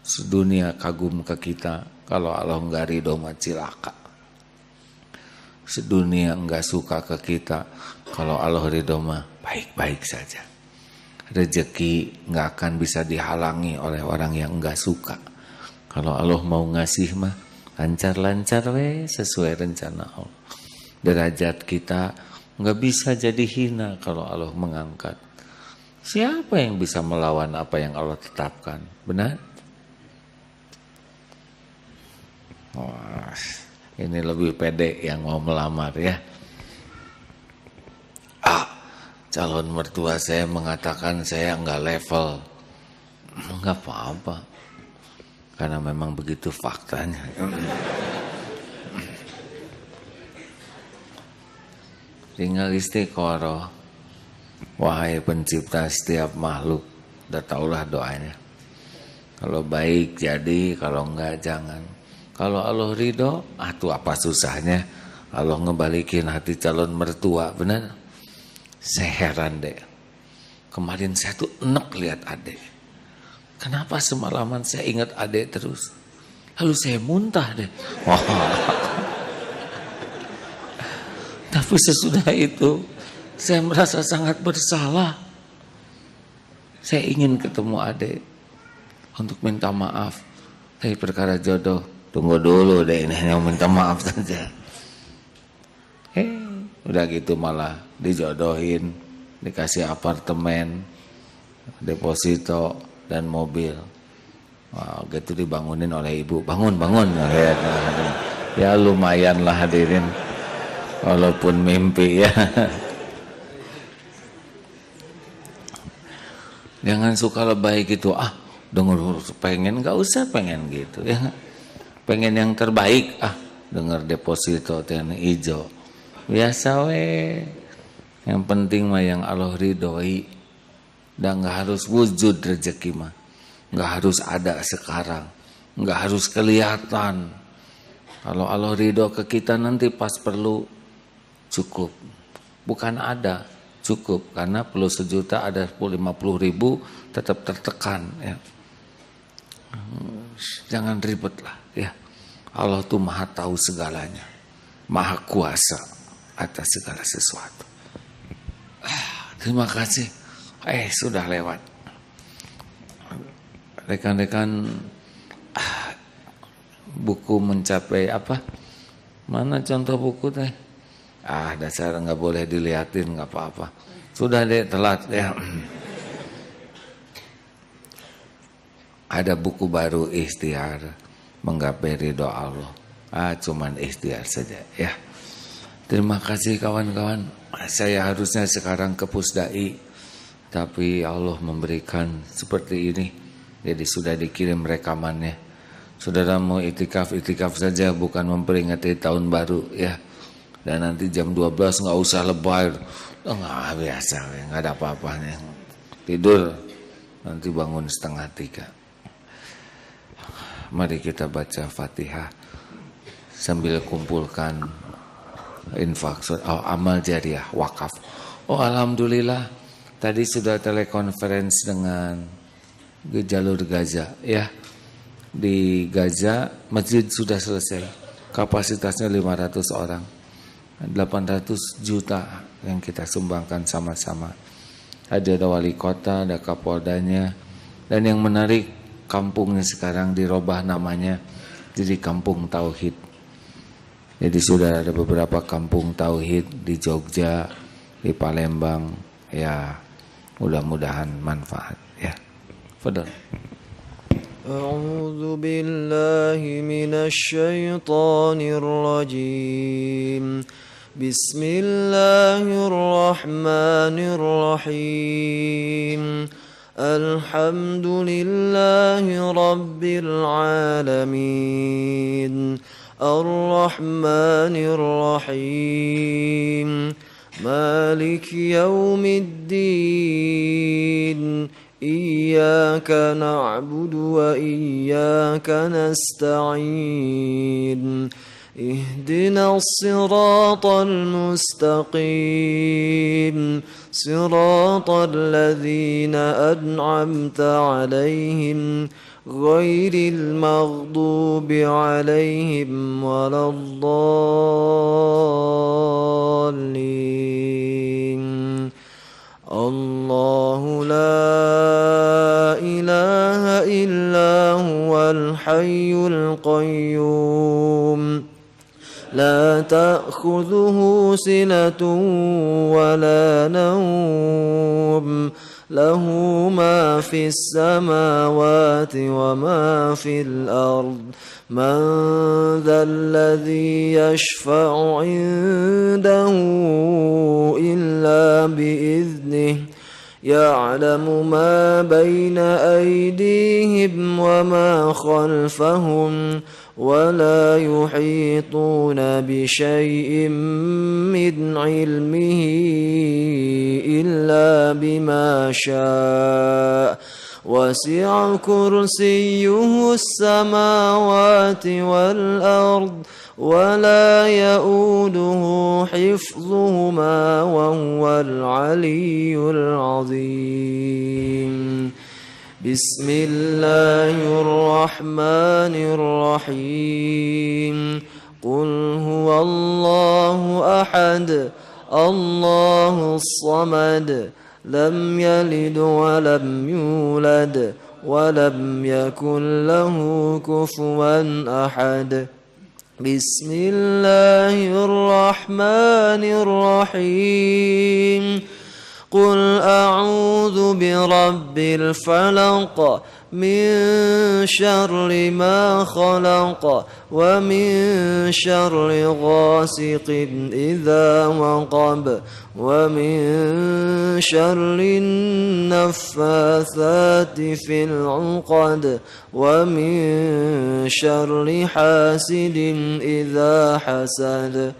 Sedunia kagum ke kita, kalau Allah nggak ridho mah cilaka. Sedunia nggak suka ke kita, kalau Allah ridho mah baik-baik saja. Rezeki nggak akan bisa dihalangi oleh orang yang nggak suka. Kalau Allah mau ngasih mah lancar-lancar sesuai rencana Allah. Derajat kita nggak bisa jadi hina kalau Allah mengangkat. Siapa yang bisa melawan apa yang Allah tetapkan? Benar? Wah, ini lebih pede yang mau melamar ya. Calon mertua saya mengatakan saya enggak level. Enggak apa-apa. Karena memang begitu faktanya. Tinggal istiqoroh. Wahai pencipta setiap makhluk, udah tahulah doanya. Kalau baik jadi, kalau enggak jangan. Kalau Allah ridho, tuh apa susahnya Allah ngebalikin hati calon mertua, benar? Saya heran deh. Kemarin saya tuh enek lihat adek. Kenapa semalaman saya ingat adek terus? Lalu saya muntah deh. Wah. Tapi sesudah itu saya merasa sangat bersalah. Saya ingin ketemu adik untuk minta maaf. Tapi perkara jodoh, tunggu dulu deh, ini hanya minta maaf saja. Udah gitu malah dijodohin, dikasih apartemen, deposito dan mobil. Wah, gitu dibangunin oleh ibu. Bangun. Ya lumayan lah hadirin. Walaupun mimpi ya. Jangan suka lebay gitu. Dengar pengen, gak usah pengen gitu ya. Pengen yang terbaik. Dengar deposito yang hijau. Biasa we. Yang penting mah yang Allah ridhoi. Dan gak harus wujud rezeki mah. Gak harus ada sekarang. Gak harus kelihatan. Kalau Allah ridho ke kita nanti pas perlu cukup. Bukan ada, cukup. Karena perlu 1 juta, ada 50.000 tetap tertekan ya. Jangan ribet lah ya. Allah tuh maha tahu segalanya, maha kuasa atas segala sesuatu. Terima kasih. Sudah lewat. Rekan-rekan, buku mencapai apa? Mana contoh buku teh? Dasar nggak boleh dilihatin, nggak apa-apa. Sudah deh, telat ya. Ada buku baru, ikhtiar menggapai ridho Allah. Cuman ikhtiar saja ya. Terima kasih kawan-kawan. Saya harusnya sekarang ke Pusdai, tapi Allah memberikan seperti ini. Jadi sudah dikirim rekamannya. Saudara mau itikaf saja, bukan memperingati tahun baru ya. Dan nanti jam 12 nggak usah lebay. Nggak biasa, nggak ada apa-apanya. Tidur, nanti bangun 2:30. Mari kita baca Fatihah sambil kumpulkan infak, amal jariah, wakaf. Alhamdulillah, tadi sudah telekonferensi dengan jalur Gaza ya. Di Gaza masjid sudah selesai, kapasitasnya 500 orang, 800 juta yang kita sumbangkan sama-sama. Ada wali kota, ada kapoldanya, dan yang menarik kampungnya sekarang dirubah namanya jadi Kampung Tauhid. Jadi sudah ada beberapa kampung Tauhid di Jogja, di Palembang ya. Mudah-mudahan manfaat ya. Fadhal. أعوذ بالله من الشيطان الرجيم بسم الله الرحمن الرحيم الحمد لله رب العالمين الرحمن الرحيم مالك يوم الدين إياك نعبد وإياك نستعين اهدنا الصراط المستقيم صراط الذين أنعمت عليهم غير المغضوب عليهم ولا الضالين الله لا إله إلا هو الحي القيوم لا تأخذه سنة ولا نوم له ما في السماوات وما في الأرض من ذا الذي يشفع عنده إلا بإذنه يعلم ما بين أيديهم وما خلفهم ولا يحيطون بشيء من علمه إلا بما شاء وسع كرسيه السماوات والأرض ولا يؤوده حفظهما وهو العلي العظيم بسم الله الرحمن الرحيم قل هو الله أحد الله الصمد لم يلد ولم يولد ولم يكن له كفوا أحد بسم الله الرحمن الرحيم قل أعوذ برب الفلق من شر ما خلق ومن شر غاسق إذا وقب ومن شر النفاثات في العقد ومن شر حاسد إذا حسد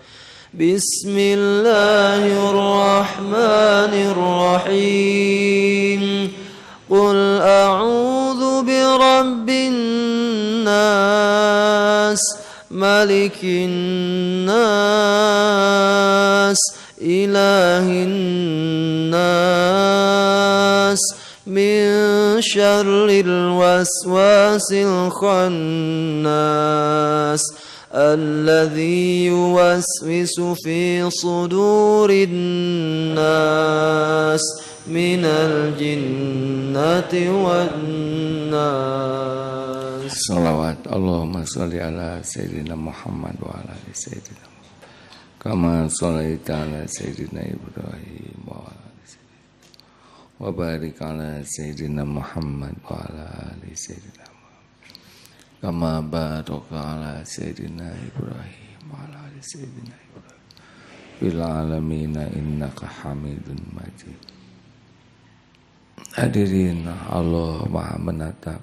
بسم الله الرحمن الرحيم قل أعوذ برب الناس ملك الناس إله الناس من شر الوسواس الخناس الذي يوسوس في صدور الناس من الجنة والناس. Salawat Allahumma sholli ala Sayyidina Muhammad wa ala ali Sayyidina Muhammad kama sholaita ala Sayyidina Ibrahim wa ala ali Sayyidina wa barik ala Sayyidina Muhammad wa ala ali Sayyidina kama baraka ala Sayyidina Ibrahim wa ala ali Sayyidina Ibrahim fil alamin innaka Hamidun Majid. Hadirin, Allah Maha menatap,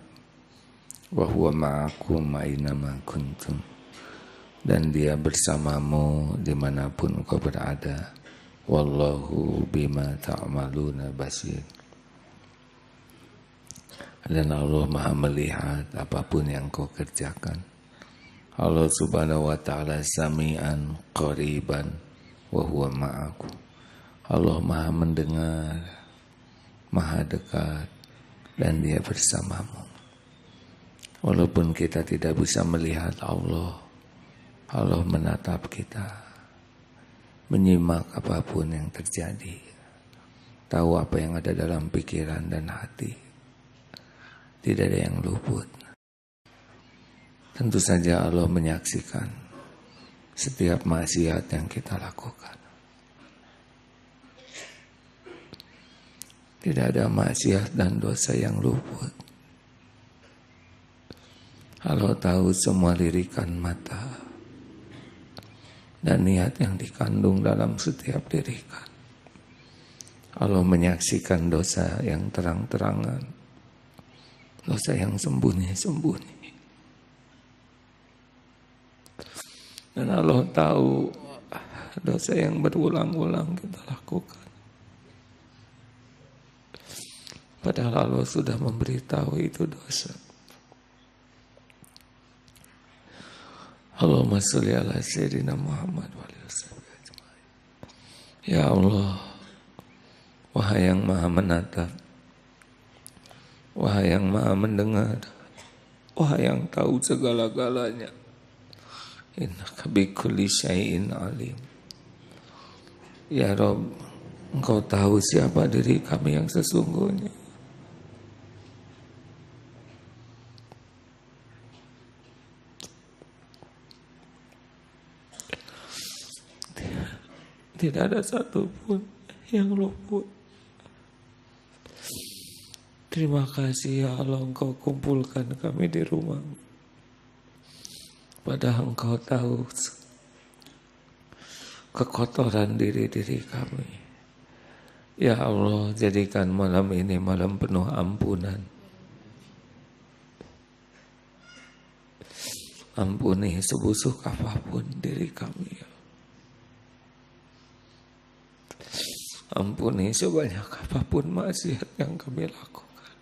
wa huwa ma'akum aynama kuntum, dan Dia bersamamu dimanapun kau berada. Wallahu bima ta'maluna basir. Dan Allah Maha melihat apapun yang kau kerjakan. Allah Subhanahu wa ta'ala sami'an qariban wa huwa ma'akum. Allah Maha mendengar, Maha dekat, dan Dia bersamamu. Walaupun kita tidak bisa melihat Allah, Allah menatap kita, menyimak apapun yang terjadi, tahu apa yang ada dalam pikiran dan hati. Tidak ada yang luput. Tentu saja Allah menyaksikan setiap maksiat yang kita lakukan. Tidak ada maksiat dan dosa yang luput. Allah tahu semua lirikan mata dan niat yang dikandung dalam setiap lirikan. Allah menyaksikan dosa yang terang-terangan, dosa yang sembunyi-sembunyi. Dan Allah tahu dosa yang berulang-ulang kita lakukan. Padahal Allah sudah memberitahu itu dosa. Allahumma sholli ala Sayyidina Muhammad wa alihi wasallam. Ya Allah, Wahai yang Maha menatap, Wahai yang Maha mendengar, Wahai yang tahu segala-galanya, innaka bikulli syai'in alim. Ya Rabb, Engkau tahu siapa diri kami yang sesungguhnya. Tidak ada satupun yang luput. Terima kasih ya Allah, Engkau kumpulkan kami di rumah. Padahal Engkau tahu kekotoran diri-diri kami. Ya Allah, jadikan malam ini malam penuh ampunan. Ampuni sebusuk apapun diri kami ya. Ampuni sebanyak apapun maksiat yang kami lakukan.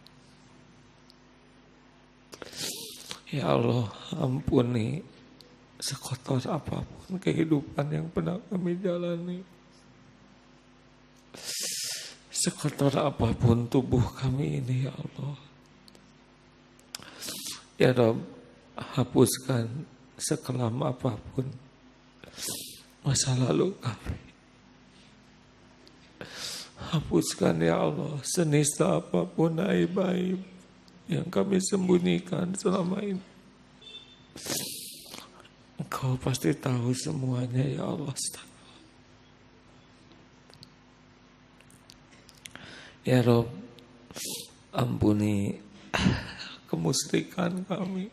Ya Allah, ampuni sekotor apapun kehidupan yang pernah kami jalani. Sekotor apapun tubuh kami ini ya Allah. Ya Rabb, hapuskan sekelam apapun masa lalu kami. Hapuskan ya Allah senista apapun aib-aib yang kami sembunyikan selama ini. Engkau pasti tahu semuanya ya Allah. Ya Rabb, ampuni kemusyrikan kami.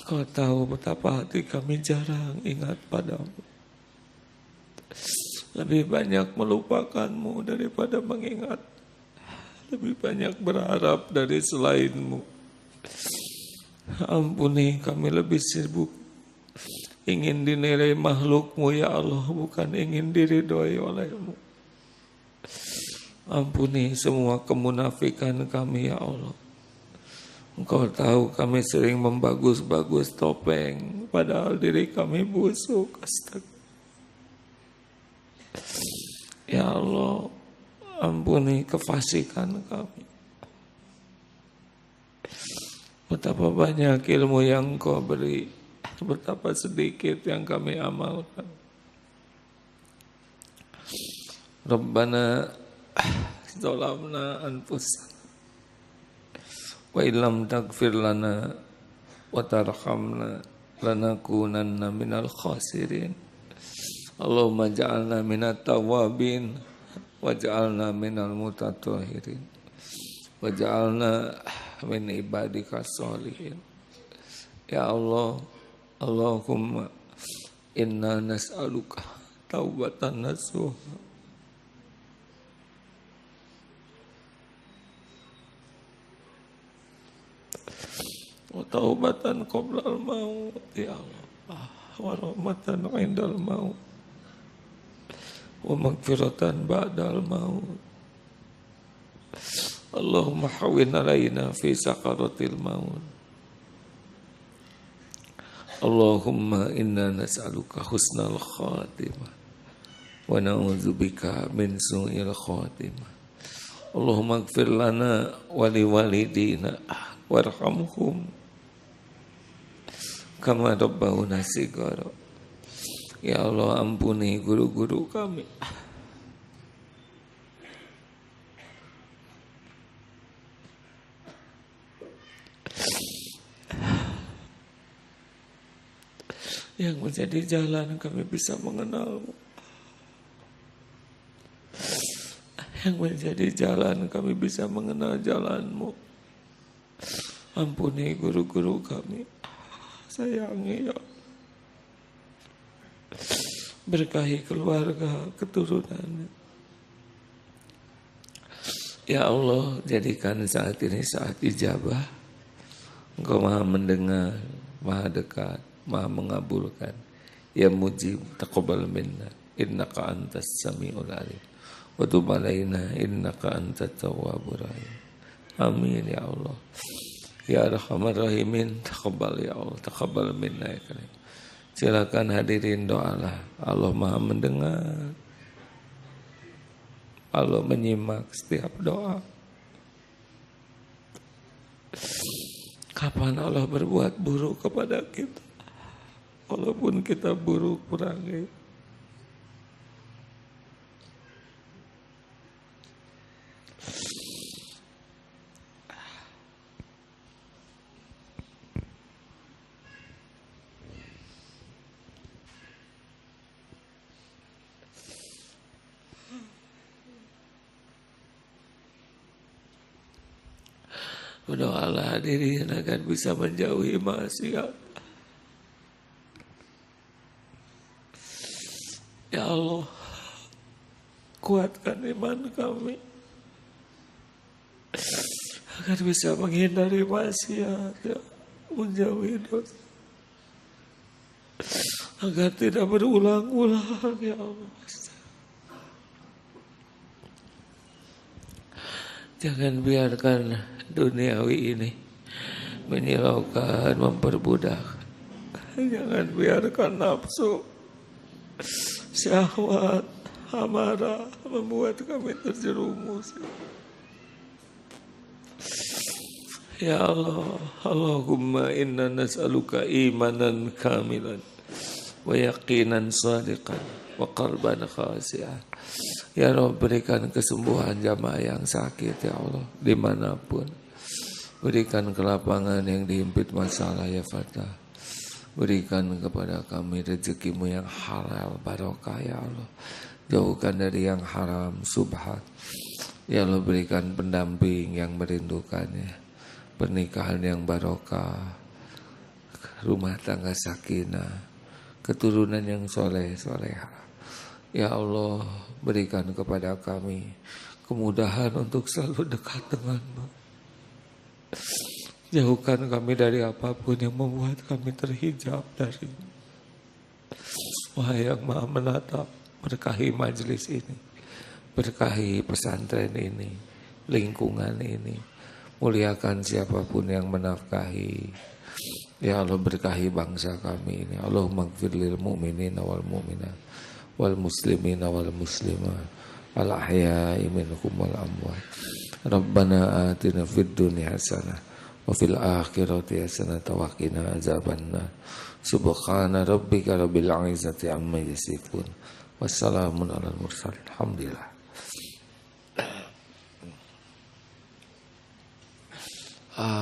Kau tahu betapa hati kami jarang ingat padamu. Lebih banyak melupakanmu daripada mengingat. Lebih banyak berharap dari selainmu. Ampuni kami lebih sibuk ingin dinilai makhlukmu ya Allah, bukan ingin diridhoi olehmu. Ampuni semua kemunafikan kami ya Allah. Engkau tahu kami sering membagus-bagus topeng, padahal diri kami busuk. Astaga. Ya Allah, ampuni kefasikan kami. Betapa banyak ilmu yang Engkau beri, betapa sedikit yang kami amalkan. Rabbana zalamna anfusana wa illam taghfir lana wa tarhamna lanakunanna minal khasirin. Allahumma ja'alna minat tawabin wa ja'alna minal mutatahhirin wa ja'alna min ibadika sholihin. Ya Allah, Allahumma inna nas'aluka taubatan nasuha wa taubatan qoblal maut ya Allah, wa rahmatan indal maut wa maghfiratan ba'dal maut. Allahumma hawwin alaina fi sakaratil maut. Allahumma inna nas'aluka husnal khatimah wa na'udzubika min su'il khatimah. Allahumma ighfir lana wa liwalidina warhamhum kama rabbawna shighara. Ya Allah, ampuni guru-guru kami. Yang menjadi jalan kami bisa mengenalmu. Yang menjadi jalan kami bisa mengenal jalanmu. Ampuni guru-guru kami. Sayangi ya. Berkahi keluarga, keturunan. Ya Allah, jadikan saat ini saat ijabah. Engkau maha mendengar, maha dekat, maha mengabulkan. Ya mujib, taqabbal minna, innaka antas sami'ul alim. Wa tub alaina, innaka antat tawwabur rahim. Amin ya Allah. Ya Arhamar Rahimin, taqabbal ya Allah, taqabbal minna ya karim. Silakan hadirin doalah. Allah maha mendengar. Allah menyimak setiap doa. Kapan Allah berbuat buruk kepada kita? Walaupun kita buruk kurangi. Berdoalah hadirin agar bisa menjauhi maksiat. Ya Allah, kuatkan iman kami agar bisa menghindari maksiat, ya, menjauhi dosa, agar tidak berulang-ulang ya Allah. Jangan biarkan duniawi ini menyilaukan, memperbudak. Jangan biarkan nafsu, syahwat, amarah membuat kami terjerumus. Ya Allah, Allahumma inna nas'aluka imanan kamilan wa yaqinan sadiqan wa qalban khasi'an. Ya Allah, berikan kesembuhan jamaah yang sakit ya Allah dimanapun. Berikan kelapangan yang dihimpit masalah ya Fatah. Berikan kepada kami rezekimu yang halal barokah ya Allah. Jauhkan dari yang haram subhat. Ya Allah, berikan pendamping yang merindukannya. Pernikahan yang barokah, rumah tangga sakinah, keturunan yang soleh-soleha. Ya Allah, berikan kepada kami kemudahan untuk selalu dekat denganmu. Jauhkan kami dari apapun yang membuat kami terhijab dari. Wahai yang maha menatap, berkahi majelis ini, berkahi pesantren ini, lingkungan ini. Muliakan siapapun yang menafkahi. Ya Allah, berkahi bangsa kami ini. Allahumma gfir lil mu'minina wal mu'minat wal muslimina wal muslimat al ahya'i minhum wal amwat. Rabbana atina fid dunya hasanah wa fil akhirati hasanah wa qina azabannar. Subhana rabbika rabbil izzati amma yasifun. Wassalamun alal mursalin. Alhamdulillah.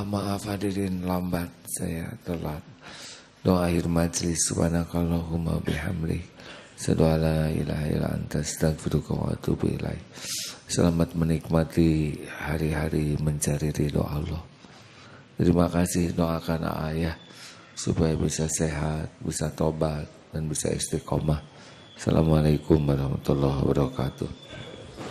Maaf hadirin, lambat saya, telat. Doa akhir majlis. Subhanakallahumma bihamdik, asyhadu an la ilaha illa anta, astaghfiruka wa atubu ilaik. Selamat menikmati hari-hari mencari ridho Allah. Terima kasih, doakan ayah supaya bisa sehat, bisa tobat dan bisa istiqomah. Assalamualaikum warahmatullahi wabarakatuh.